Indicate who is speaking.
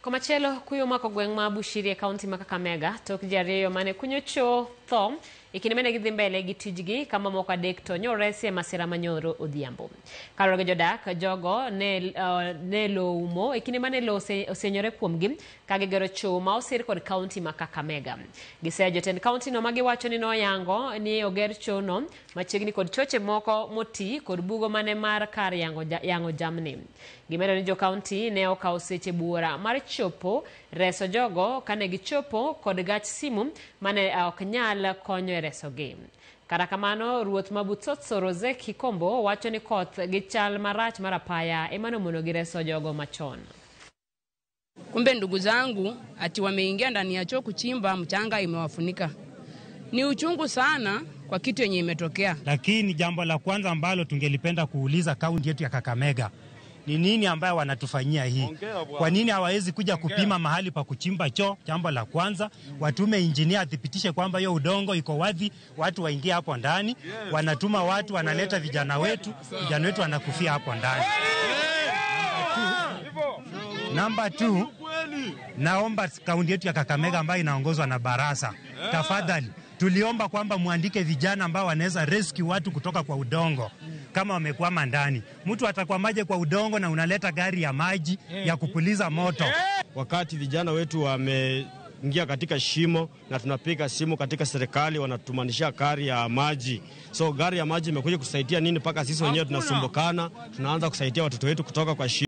Speaker 1: Komachelo kuyo mako gweng ma Bushiri County ma Kakamega tok jariyo mane kunyocho tho ikinimene gidhi mbele gi tijgi kama moko adek to nyoresi masira manyoro odhiambo. Kalore jodak jogo ne lo umo ikinimane lo osenyore kuomgi ka gigero cho ma osir kod county ma Kakamega. Gise jotend county no magi wacho ni no yango ni oger cho no machiegni kod choche moko moti kod bugo mane mar kar yango jamni. Gimedo ni jo county ne okawo seche buora mar chopo reso jogo kane gichopo kod gach simu mane ok nyal konyo reso gi. Kata kamano ruoth Mabutsotso Rose Kikombo wacho ni koth gi chal marach marapaya emano mono gi reso jogo machon.
Speaker 2: Kumbe ndugu zangu ati wameingia ndani ya choo kuchimba, mchanga imewafunika. Ni uchungu sana kwa kitu yenye imetokea.
Speaker 3: Lakini jambo la kwanza ambalo tungelipenda kuuliza kaunti yetu ya Kakamega ni nini ambayo wanatufanyia hii? Kwa nini hawawezi kuja kupima mahali pa kuchimba choo? Jambo la kwanza, watume engineer athibitishe kwamba hiyo udongo iko wazi, watu waingie hapo ndani. Wanatuma watu, wanaleta vijana wetu wanakufia hapo ndani. Number 2, naomba kaunti yetu ya Kakamega ambayo inaongozwa na Barasa, tafadhali tuliomba kwamba muandike vijana ambao wanaweza rescue watu kutoka kwa udongo kama wamekwama ndani. Mtu atakwamaje kwa udongo na unaleta gari ya maji ya kupuliza moto?
Speaker 4: Wakati vijana wetu wameingia katika shimo na tunapiga simu katika serikali wanatumanishia gari ya maji. So gari ya maji imekuja kusaidia nini mpaka sisi wenyewe tunasumbukana, tunaanza kusaidia watoto wetu kutoka kwa shimo.